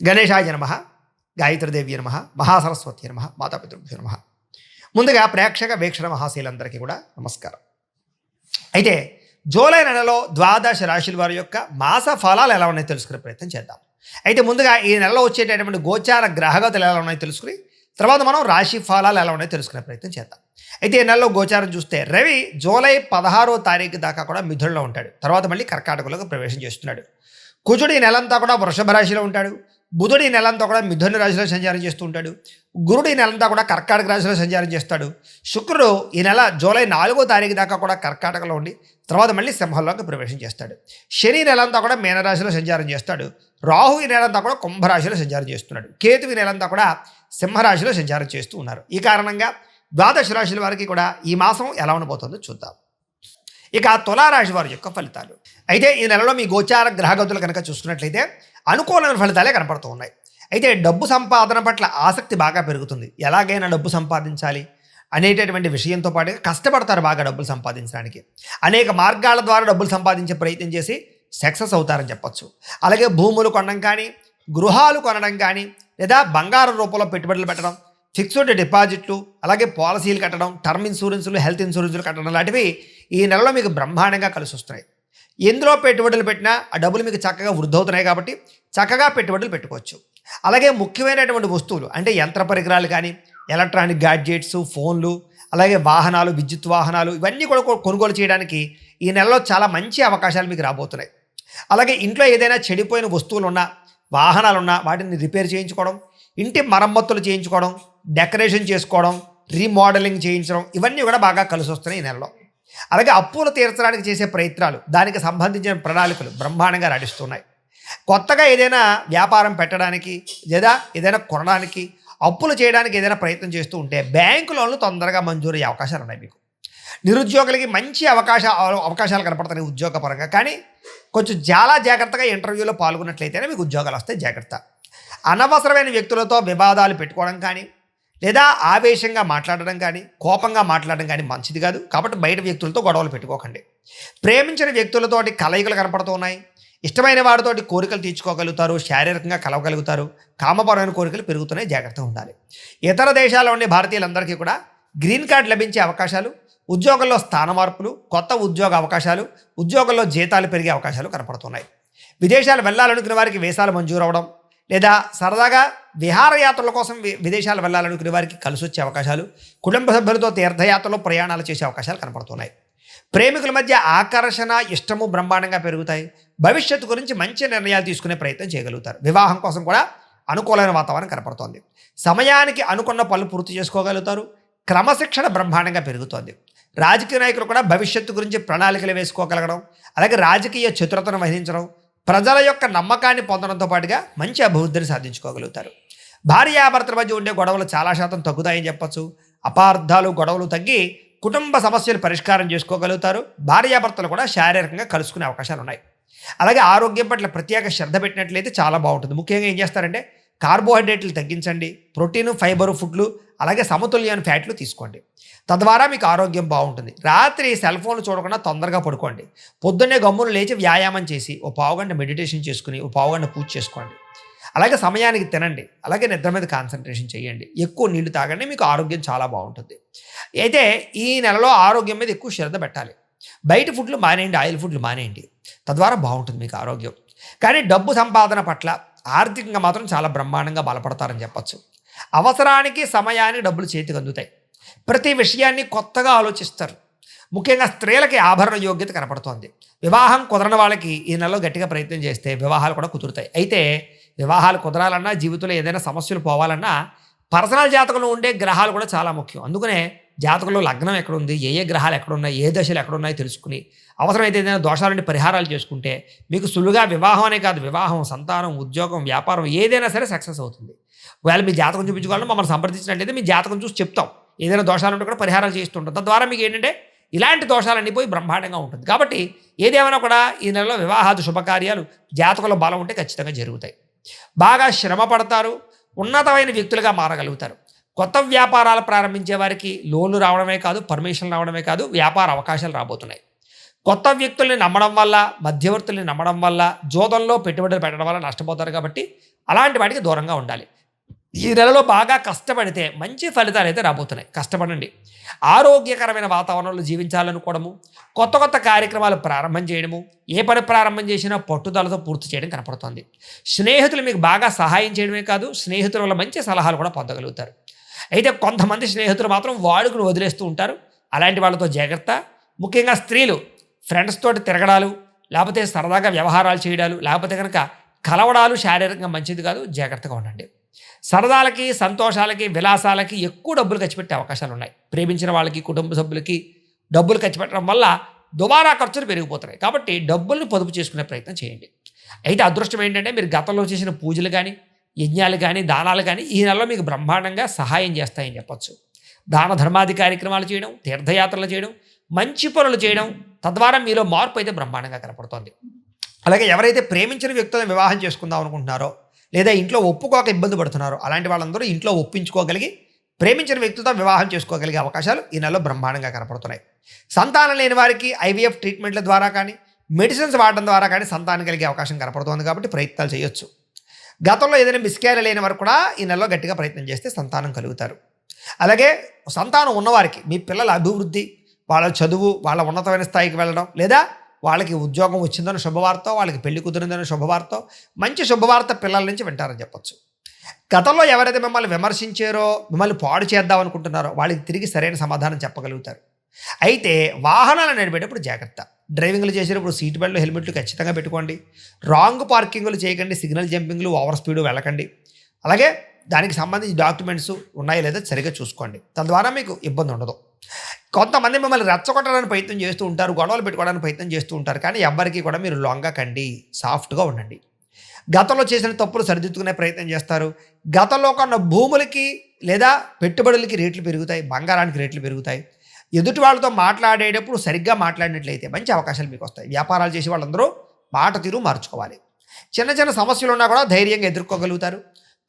గణేశాయ నమః, గాయత్రీదేవి నమః, మహాసరస్వతి నమః, మాతాపితృభ్యో నమః. ముందుగా ప్రేక్షక వీక్షణ మహాశీలందరికీ కూడా నమస్కారం. అయితే జూలై నెలలో ద్వాదశ రాశుల వారి యొక్క మాస ఫలాలు ఎలా ఉన్నాయో తెలుసుకునే ప్రయత్నం చేద్దాం. అయితే ముందుగా ఈ నెలలో వచ్చేటటువంటి గోచార గ్రహగతులు ఎలా ఉన్నాయో తెలుసుకుని తర్వాత మనం రాశి ఫలాలు ఎలా ఉన్నాయో తెలుసుకునే ప్రయత్నం చేద్దాం. అయితే ఈ నెలలో గోచారం చూస్తే రవి జూలై 16వ తారీఖు దాకా కూడా మిథునంలో ఉంటాడు. తర్వాత మళ్ళీ కర్కాటకంలోకి ప్రవేశం చేస్తున్నాడు. కుజుడు ఈ నెలంతా కూడా వృషభ రాశిలో ఉంటాడు. బుధుడు ఈ నెలంతా కూడా మిథున రాశిలో సంచారం చేస్తూ ఉంటాడు. గురుడు ఈ నెలంతా కూడా కర్కాటక రాశిలో సంచారం చేస్తాడు. శుక్రుడు ఈ నెల జూలై 4వ తారీఖు దాకా కూడా కర్కాటకలో ఉండి తర్వాత మళ్ళీ సింహంలోకి ప్రవేశం చేస్తాడు. శని నెలంతా కూడా మీనరాశిలో సంచారం చేస్తాడు. రాహు ఈ నెలంతా కూడా కుంభరాశిలో సంచారం చేస్తున్నాడు. కేతు ఈ నెలంతా కూడా సింహరాశిలో సంచారం చేస్తూ ఉన్నారు. ఈ కారణంగా ద్వాదశ రాశుల వారికి కూడా ఈ మాసం ఎలా ఉండబోతుందో చూద్దాం. ఇక తులారాశి వారి యొక్క ఫలితాలు. అయితే ఈ నెలలో మీ గోచార గ్రహగతులు కనుక చూసుకున్నట్లయితే అనుకూలమైన ఫలితాలే కనపడుతూ ఉన్నాయి. అయితే డబ్బు సంపాదన పట్ల ఆసక్తి బాగా పెరుగుతుంది. ఎలాగైనా డబ్బు సంపాదించాలి అనేటటువంటి విషయంతో పాటుగా కష్టపడతారు బాగా డబ్బులు సంపాదించడానికి. అనేక మార్గాల ద్వారా డబ్బులు సంపాదించే ప్రయత్నం చేసి సక్సెస్ అవుతారని చెప్పొచ్చు. అలాగే భూములు కొనడం కానీ, గృహాలు కొనడం కానీ, లేదా బంగారం రూపంలో పెట్టుబడులు పెట్టడం, ఫిక్స్డ్ డిపాజిట్లు, అలాగే పాలసీలు కట్టడం, టర్మ్ ఇన్సూరెన్సులు, హెల్త్ ఇన్సూరెన్సులు కట్టడం లాంటివి ఈ నెలలో మీకు బ్రహ్మాండంగా కలిసి వస్తున్నాయి. ఎందులో పెట్టుబడులు పెట్టినా ఆ డబ్బులు మీకు చక్కగా వృద్ధి అవుతున్నాయి కాబట్టి చక్కగా పెట్టుబడులు పెట్టుకోవచ్చు. అలాగే ముఖ్యమైనటువంటి వస్తువులు అంటే యంత్ర పరికరాలు కానీ, ఎలక్ట్రానిక్ గ్యాడ్జెట్స్, ఫోన్లు, అలాగే వాహనాలు, విద్యుత్ వాహనాలు ఇవన్నీ కూడా కొనుగోలు చేయడానికి ఈ నెలలో చాలా మంచి అవకాశాలు మీకు రాబోతున్నాయి. అలాగే ఇంట్లో ఏదైనా చెడిపోయిన వస్తువులు ఉన్నా, వాహనాలు ఉన్నా వాటిని రిపేర్ చేయించుకోవడం, ఇంటి మరమ్మతులు చేయించుకోవడం, డెకరేషన్ చేసుకోవడం, రీమోడలింగ్ చేయించడం ఇవన్నీ కూడా బాగా కలిసి వస్తున్నాయి ఈ నెలలో. అలాగే అప్పులు తీర్చడానికి చేసే ప్రయత్నాలు, దానికి సంబంధించిన ప్రణాళికలు బ్రహ్మాండంగా నడుస్తున్నాయి. కొత్తగా ఏదైనా వ్యాపారం పెట్టడానికి లేదా ఏదైనా కొనడానికి, అప్పులు చేయడానికి ఏదైనా ప్రయత్నం చేస్తూ ఉంటే బ్యాంకు లోన్లు తొందరగా మంజూరు అయ్యే అవకాశాలు ఉన్నాయి మీకు. నిరుద్యోగులకి మంచి అవకాశాలు కనపడుతున్నాయి ఉద్యోగపరంగా. కానీ కొంచెం చాలా జాగ్రత్తగా ఇంటర్వ్యూలో పాల్గొన్నట్లయితేనే మీకు ఉద్యోగాలు వస్తాయి. జాగ్రత్త. అనవసరమైన వ్యక్తులతో వివాదాలు పెట్టుకోవడం కానీ, లేదా ఆవేశంగా మాట్లాడడం కానీ, కోపంగా మాట్లాడడం కానీ మంచిది కాదు. కాబట్టి బయట వ్యక్తులతో గొడవలు పెట్టుకోకండి. ప్రేమించిన వ్యక్తులతోటి కలయికలు కనపడుతూ ఉన్నాయి. ఇష్టమైన వారితోటి కోరికలు తీర్చుకోగలుగుతారు, శారీరకంగా కలవగలుగుతారు, కామపరమైన కోరికలు పెరుగుతున్నాయి. జాగ్రత్తగా ఉండాలి. ఇతర దేశాల్లో ఉండే భారతీయులందరికీ కూడా గ్రీన్ కార్డు లభించే అవకాశాలు, ఉద్యోగంలో స్థాన మార్పులు, కొత్త ఉద్యోగ అవకాశాలు, ఉద్యోగంలో జీతాలు పెరిగే అవకాశాలు కనపడుతున్నాయి. విదేశాలు వెళ్ళాలనుకునే వారికి వీసాలు మంజూరు అవ్వడం, లేదా సరదాగా విహారయాత్రల కోసం విదేశాలు వెళ్ళాలనుకునే వారికి కలిసి వచ్చే అవకాశాలు, కుటుంబ సభ్యులతో తీర్థయాత్రలో ప్రయాణాలు చేసే అవకాశాలు కనపడుతున్నాయి. ప్రేమికుల మధ్య ఆకర్షణ, ఇష్టము బ్రహ్మాండంగా పెరుగుతాయి. భవిష్యత్తు గురించి మంచి నిర్ణయాలు తీసుకునే ప్రయత్నం చేయగలుగుతారు. వివాహం కోసం కూడా అనుకూలమైన వాతావరణం కనపడుతోంది. సమయానికి అనుకున్న పనులు పూర్తి చేసుకోగలుగుతారు. క్రమశిక్షణ బ్రహ్మాండంగా పెరుగుతోంది. రాజకీయ నాయకులు కూడా భవిష్యత్తు గురించి ప్రణాళికలు వేసుకోగలగడం, అలాగే రాజకీయ చతురతను వహించడం, ప్రజల యొక్క నమ్మకాన్ని పొందడంతో పాటుగా మంచి అభివృద్ధిని సాధించుకోగలుగుతారు. భార్యాభర్తల మధ్య ఉండే గొడవలు చాలా శాతం తగ్గుతాయని చెప్పచ్చు. అపార్థాలు, గొడవలు తగ్గి కుటుంబ సమస్యలు పరిష్కారం చేసుకోగలుగుతారు. భార్యాభర్తలు కూడా శారీరకంగా కలుసుకునే అవకాశాలు ఉన్నాయి. అలాగే ఆరోగ్యం పట్ల ప్రత్యేక శ్రద్ధ పెట్టినట్లయితే చాలా బాగుంటుంది. ముఖ్యంగా ఏం చేస్తారంటే కార్బోహైడ్రేట్లు తగ్గించండి, ప్రోటీన్, ఫైబర్ ఫుడ్లు, అలాగే సమతుల్యమైన ఫ్యాట్లు తీసుకోండి. తద్వారా మీకు ఆరోగ్యం బాగుంటుంది. రాత్రి సెల్ ఫోన్లు చూడకుండా తొందరగా పడుకోండి. పొద్దున్నే గమ్మును లేచి వ్యాయామం చేసి ఓ పావుగంట మెడిటేషన్ చేసుకుని ఓ పావుగంట పూజ చేసుకోండి. అలాగే సమయానికి తినండి. అలాగే నిద్ర మీద కాన్సన్ట్రేషన్ చేయండి. ఎక్కువ నీళ్లు తాగండి. మీకు ఆరోగ్యం చాలా బాగుంటుంది. అయితే ఈ నెలలో ఆరోగ్యం మీద ఎక్కువ శ్రద్ధ పెట్టాలి. బయట ఫుడ్లు మానేయండి, ఆయిల్ ఫుడ్లు మానేయండి. తద్వారా బాగుంటుంది మీకు ఆరోగ్యం. కానీ డబ్బు సంపాదన పట్ల ఆర్థికంగా మాత్రం చాలా బ్రహ్మాండంగా బలపడతారని చెప్పచ్చు. అవసరానికి, సమయానికి డబ్బులు చేతికి అందుతాయి. ప్రతి విషయాన్ని కొత్తగా ఆలోచిస్తారు. ముఖ్యంగా స్త్రీలకి ఆభరణ యోగ్యత కనపడుతోంది. వివాహం కుదరని వాళ్ళకి ఈ నెలలో గట్టిగా ప్రయత్నం చేస్తే వివాహాలు కూడా కుదురుతాయి. అయితే వివాహాలు కుదరాలన్నా, జీవితంలో ఏదైనా సమస్యలు పోవాలన్నా పర్సనల్ జాతకంలో ఉండే గ్రహాలు కూడా చాలా ముఖ్యం. అందుకనే జాతకంలో లగ్నం ఎక్కడుంది, ఏ గ్రహాలు ఎక్కడున్నాయి, ఏ దశలు ఎక్కడున్నాయో తెలుసుకుని అవసరమైతే ఏదైనా దోషాలంటే పరిహారాలు చేసుకుంటే మీకు సులువుగా వివాహం అనే కాదు, వివాహం, సంతానం, ఉద్యోగం, వ్యాపారం ఏదైనా సరే సక్సెస్ అవుతుంది. ఒకవేళ మీ జాతకం చూపించుకోవాలని మమ్మల్ని సంప్రదించినట్లయితే మీ జాతకం చూసి చెప్తాం. ఏదైనా దోషాలు ఉంటే కూడా పరిహారాలు చేస్తుంటాం. తద్వారా మీకు ఏంటంటే ఇలాంటి దోషాలన్నీ పోయి బ్రహ్మాండంగా ఉంటుంది. కాబట్టి ఏదేమైనా కూడా ఈ నెలలో వివాహాది శుభకార్యాలు జాతకంలో బలం ఉంటే ఖచ్చితంగా జరుగుతాయి. బాగా శ్రమ పడతారు. ఉన్నతమైన వ్యక్తులుగా మారగలుగుతారు. కొత్త వ్యాపారాలు ప్రారంభించే వారికి లోన్లు రావడమే కాదు, పర్మిషన్ రావడమే కాదు, వ్యాపార అవకాశాలు రాబోతున్నాయి. కొత్త వ్యక్తుల్ని నమ్మడం వల్ల, మధ్యవర్తుల్ని నమ్మడం వల్ల, జోదంలో పెట్టుబడులు పెట్టడం వల్ల నష్టపోతారు. కాబట్టి అలాంటి వాటికి దూరంగా ఉండాలి. ఈ నెలలో బాగా కష్టపడితే మంచి ఫలితాలు అయితే రాబోతున్నాయి. కష్టపడండి. ఆరోగ్యకరమైన వాతావరణంలో జీవించాలనుకోవడము, కొత్త కొత్త కార్యక్రమాలు ప్రారంభం చేయడము, ఏ పని ప్రారంభం చేసినా పట్టుదలతో పూర్తి చేయడం కనపడుతోంది. స్నేహితులు మీకు బాగా సహాయం చేయడమే కాదు, స్నేహితుల వల్ల మంచి సలహాలు కూడా పొందగలుగుతారు. అయితే కొంతమంది స్నేహితులు మాత్రం వాడుకుని వదిలేస్తూ ఉంటారు. అలాంటి వాళ్ళతో జాగ్రత్త. ముఖ్యంగా స్త్రీలు ఫ్రెండ్స్ తోటి తిరగడాలు, లేకపోతే సరదాగా వ్యవహారాలు చేయడాలు, లేకపోతే కనుక కలవడాలు శారీరకంగా మంచిది కాదు. జాగ్రత్తగా ఉండండి. సరదాలకి, సంతోషాలకి, విలాసాలకి ఎక్కువ డబ్బులు ఖర్చు పెట్టే అవకాశాలు ఉన్నాయి. ప్రేమించిన వాళ్ళకి, కుటుంబ సభ్యులకి డబ్బులు ఖర్చు పెట్టడం వల్ల దుబారా ఖర్చులు పెరిగిపోతున్నాయి. కాబట్టి డబ్బుల్ని పొదుపు చేసుకునే ప్రయత్నం చేయండి. అయితే అదృష్టం ఏంటంటే మీరు గతంలో చేసిన పూజలు కానీ, యజ్ఞాలు కానీ, దానాలు కానీ ఈ నెలలో మీకు బ్రహ్మాండంగా సహాయం చేస్తాయని చెప్పొచ్చు. దాన ధర్మాది కార్యక్రమాలు చేయడం, తీర్థయాత్రలు చేయడం, మంచి పనులు చేయడం, తద్వారా మీలో మార్పు అయితే బ్రహ్మాండంగా కనపడుతోంది. అలాగే ఎవరైతే ప్రేమించిన వ్యక్తులను వివాహం చేసుకుందాం అనుకుంటున్నారో, లేదా ఇంట్లో ఒప్పుకోక ఇబ్బంది పడుతున్నారో, అలాంటి వాళ్ళందరూ ఇంట్లో ఒప్పించుకోగలిగి ప్రేమించిన వ్యక్తితో వివాహం చేసుకోగలిగే అవకాశాలు ఈ నెలలో బ్రహ్మాండంగా కనపడుతున్నాయి. సంతానం లేని వారికి ఐవీఎఫ్ ట్రీట్మెంట్ల ద్వారా కానీ, మెడిసిన్స్ వాడడం ద్వారా కానీ సంతానం కలిగే అవకాశం కనపడుతోంది. కాబట్టి ప్రయత్నాలు చేయొచ్చు. గతంలో ఏదైనా మిస్క్యారేజ్ లేని వారు కూడా ఈ నెలలో గట్టిగా ప్రయత్నం చేస్తే సంతానం కలుగుతారు. అలాగే సంతానం ఉన్నవారికి మీ పిల్లల అభివృద్ధి, వాళ్ళ చదువు, వాళ్ళ ఉన్నతమైన స్థాయికి వెళ్ళడం, లేదా వాళ్ళకి ఉద్యోగం వచ్చిందని శుభవార్త, వాళ్ళకి పెళ్లి కుదిరిందని శుభవార్త, మంచి శుభవార్త పిల్లల నుంచి వింటారని చెప్పొచ్చు. గతంలో ఎవరైతే మిమ్మల్ని విమర్శించారో, మిమ్మల్ని పాడు చేద్దాం అనుకుంటున్నారో వాళ్ళకి తిరిగి సరైన సమాధానం చెప్పగలుగుతారు. అయితే వాహనాలు నడిపేటప్పుడు జాగ్రత్త. డ్రైవింగ్లు చేసేటప్పుడు సీట్ బెల్ట్లు, హెల్మెట్లు ఖచ్చితంగా పెట్టుకోండి. రాంగ్ పార్కింగ్లు చేయకండి. సిగ్నల్ జంపింగ్లు, ఓవర్ స్పీడ్ వెళ్ళకండి. అలాగే దానికి సంబంధించి డాక్యుమెంట్స్ ఉన్నాయో లేదో సరిగ్గా చూసుకోండి. తద్వారా మీకు ఇబ్బంది ఉండదు. కొంతమంది మిమ్మల్ని రెచ్చగొట్టడానికి ప్రయత్నం చేస్తూ ఉంటారు, గొడవలు పెట్టుకోవడానికి ప్రయత్నం చేస్తూ ఉంటారు. కానీ ఎవ్వరికీ కూడా మీరు లొంగకండి, సాఫ్ట్గా ఉండండి. గతంలో చేసిన తప్పులు సరిదిద్దుకునే ప్రయత్నం చేస్తారు. గతంలో కొన్న భూములకి లేదా పెట్టుబడులకి రేట్లు పెరుగుతాయి, బంగారానికి రేట్లు పెరుగుతాయి. ఎదుటి వాళ్ళతో మాట్లాడేటప్పుడు సరిగ్గా మాట్లాడినట్లయితే మంచి అవకాశాలు మీకు వస్తాయి. వ్యాపారాలు చేసే వాళ్ళందరూ మాట తీరు మార్చుకోవాలి. చిన్న చిన్న సమస్యలు ఉన్నా కూడా ధైర్యంగా ఎదుర్కోగలుగుతారు.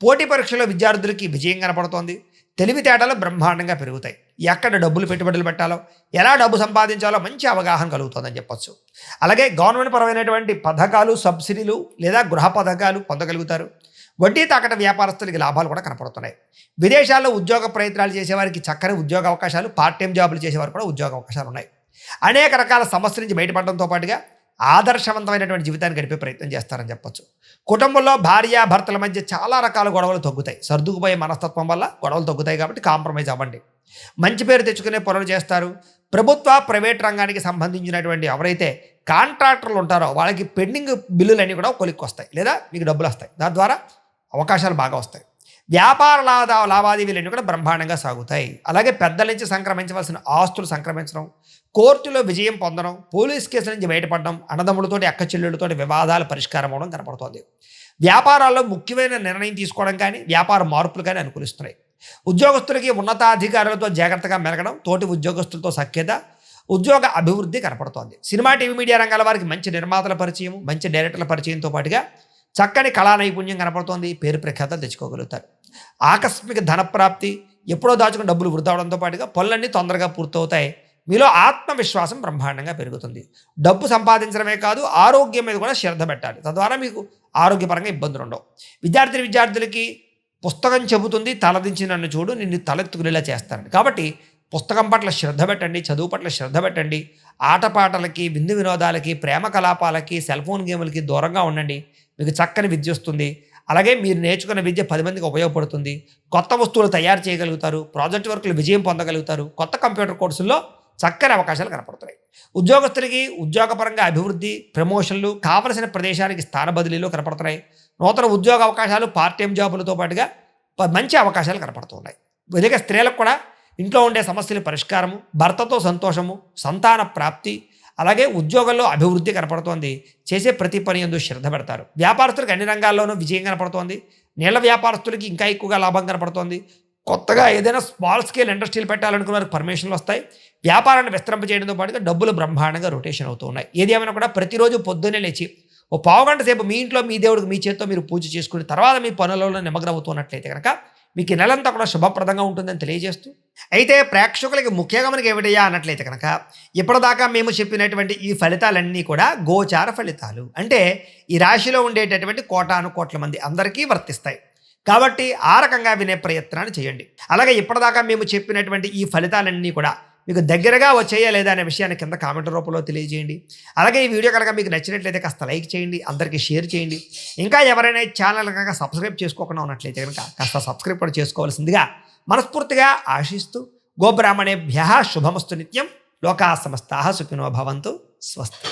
పోటీ పరీక్షలో విద్యార్థులకి విజయం కనపడుతోంది. తెలివితేటలు బ్రహ్మాండంగా పెరుగుతాయి. ఎక్కడ డబ్బులు పెట్టుబడులు పెట్టాలో, ఎలా డబ్బు సంపాదించాలో మంచి అవగాహన కలుగుతుందని చెప్పొచ్చు. అలాగే గవర్నమెంట్ పరమైనటువంటి పథకాలు, సబ్సిడీలు లేదా గృహ పథకాలు పొందగలుగుతారు. వడ్డీ తాకట వ్యాపారస్తులకి లాభాలు కూడా కనపడుతున్నాయి. విదేశాల్లో ఉద్యోగ ప్రయత్నాలు చేసేవారికి చక్కని ఉద్యోగ అవకాశాలు, పార్ట్ టైం జాబులు చేసేవారు కూడా ఉద్యోగ అవకాశాలు ఉన్నాయి. అనేక రకాల సమస్యల నుంచి బయటపడడంతో పాటుగా ఆదర్శవంతమైనటువంటి జీవితాన్ని గడిపే ప్రయత్నం చేస్తారని చెప్పొచ్చు. కుటుంబంలో భార్య భర్తల మధ్య చాలా రకాల గొడవలు తగ్గుతాయి. సర్దుకుపోయే మనస్తత్వం వల్ల గొడవలు తగ్గుతాయి. కాబట్టి కాంప్రమైజ్ అవ్వండి. మంచి పేరు తెచ్చుకునే పనులు చేస్తారు. ప్రభుత్వ, ప్రైవేట్ రంగానికి సంబంధించినటువంటి ఎవరైతే కాంట్రాక్టర్లు ఉంటారో వాళ్ళకి పెండింగ్ బిల్లులన్నీ కూడా కొలిక్కి వస్తాయి, లేదా మీకు డబ్బులు వస్తాయి. దాని ద్వారా అవకాశాలు బాగా వస్తాయి. వ్యాపార లావాదేవీలన్నీ కూడా బ్రహ్మాండంగా సాగుతాయి. అలాగే పెద్దల నుంచి సంక్రమించవలసిన ఆస్తులు సంక్రమించడం, కోర్టులో విజయం పొందడం, పోలీస్ కేసుల నుంచి బయటపడడం, అన్నదమ్ములతోటి అక్క చెల్లెళ్ళతోటి వివాదాలు పరిష్కారం అవడం కనపడుతోంది. వ్యాపారాల్లో ముఖ్యమైన నిర్ణయం తీసుకోవడం కానీ, వ్యాపార మార్పులు కానీ అనుకూలిస్తున్నాయి. ఉద్యోగస్తులకి ఉన్నతాధికారులతో జాగ్రత్తగా మెలగడం, తోటి ఉద్యోగస్తులతో సఖ్యత, ఉద్యోగ అభివృద్ధి కనపడుతోంది. సినిమా, టీవీ, మీడియా రంగాల వారికి మంచి నిర్మాతల పరిచయం, మంచి డైరెక్టర్ల పరిచయంతో పాటుగా చక్కని కళా నైపుణ్యం కనపడుతోంది. పేరు ప్రఖ్యాతలు తెచ్చుకోగలుగుతారు. ఆకస్మిక ధనప్రాప్తి, ఎప్పుడో దాచుకుని డబ్బులు వృధా అవడంతో పాటుగా పనులన్నీ తొందరగా పూర్తవుతాయి. మీలో ఆత్మవిశ్వాసం బ్రహ్మాండంగా పెరుగుతుంది. డబ్బు సంపాదించడమే కాదు, ఆరోగ్యం మీద కూడా శ్రద్ధ పెట్టాలి. తద్వారా మీకు ఆరోగ్యపరంగా ఇబ్బందులు ఉండవు. విద్యార్థులకి పుస్తకం చెబుతుంది, తలదించి నన్ను చూడు, నిన్ను తలెత్తుకునేలా చేస్తాను. కాబట్టి పుస్తకం పట్ల శ్రద్ధ పెట్టండి, చదువు పట్ల శ్రద్ధ పెట్టండి. ఆటపాటలకి, విందు వినోదాలకి, ప్రేమ కలాపాలకి, సెల్ ఫోన్ గేములకి దూరంగా ఉండండి. మీకు చక్కని విద్య వస్తుంది. అలాగే మీరు నేర్చుకున్న విద్య 10 మందికి ఉపయోగపడుతుంది. కొత్త వస్తువులు తయారు చేయగలుగుతారు. ప్రాజెక్ట్ వర్కులు విజయం పొందగలుగుతారు. కొత్త కంప్యూటర్ కోర్సుల్లో చక్కని అవకాశాలు కనపడుతున్నాయి. ఉద్యోగస్తులకి ఉద్యోగపరంగా అభివృద్ధి, ప్రమోషన్లు, కావలసిన ప్రదేశానికి స్థాన బదిలీలు కనపడుతున్నాయి. నూతన ఉద్యోగ అవకాశాలు, పార్ట్ టైం జాబులతో పాటుగా మంచి అవకాశాలు కనపడుతున్నాయి. విధిగా స్త్రీలకు కూడా ఇంట్లో ఉండే సమస్యల పరిష్కారము, భర్తతో సంతోషము, సంతాన ప్రాప్తి, అలాగే ఉద్యోగంలో అభివృద్ధి కనపడుతోంది. చేసే ప్రతి పని యందు శ్రద్ధ పెడతారు. వ్యాపారస్తులకు అన్ని రంగాల్లోనూ విజయం కనపడుతోంది. నీళ్ల వ్యాపారస్తులకి ఇంకా ఎక్కువగా లాభం కనపడుతోంది. కొత్తగా ఏదైనా స్మాల్ స్కేల్ ఇండస్ట్రీలు పెట్టాలనుకున్న వారికి పర్మిషన్లు వస్తాయి. వ్యాపారాన్ని విస్తరింపజేయడంతో పాటుగా డబ్బులు బ్రహ్మాండంగా రొటేషన్ అవుతూ ఉన్నాయి. ఏది ఏమైనా కూడా ప్రతిరోజు పొద్దున్నే లేచి ఓ పావుగంట సేపు మీ ఇంట్లో మీ దేవుడికి మీ చేత్తో మీరు పూజ చేసుకుని తర్వాత మీ పనులలో నిమగ్నం అవుతున్నట్లయితే కనుక మీకు ఈ నెలంతా కూడా శుభప్రదంగా ఉంటుందని తెలియజేస్తూ అయితే ప్రేక్షకులకి ముఖ్యంగా మనకి ఏమిటయ్యా అన్నట్లయితే కనుక ఇప్పటిదాకా మేము చెప్పినటువంటి ఈ ఫలితాలన్నీ కూడా గోచార ఫలితాలు. అంటే ఈ రాశిలో ఉండేటటువంటి కోటాను కోట్ల మంది అందరికీ వర్తిస్తాయి. కాబట్టి ఆ రకంగా వినే ప్రయత్నాన్ని చేయండి. అలాగే ఇప్పటిదాకా మేము చెప్పినటువంటి ఈ ఫలితాలన్నీ కూడా మీకు దగ్గరగా వచ్చేయా లేదా అనే విషయాన్ని కింద కామెంట్ రూపంలో తెలియజేయండి. అలాగే ఈ వీడియో కనుక మీకు నచ్చినట్లయితే కాస్త లైక్ చేయండి, అందరికీ షేర్ చేయండి. ఇంకా ఎవరైనా ఈ ఛానల్ కనుక సబ్స్క్రైబ్ చేసుకోకుండా ఉన్నట్లయితే కనుక కాస్త సబ్స్క్రైబ్ కూడా చేసుకోవాల్సిందిగా మనస్ఫూర్తిగా ఆశిస్తూ గోబ్రాహ్మణేభ్యః శుభమస్తు నిత్యం. లోకా సమస్తాః సుఖినో భవంతు. స్వస్తి.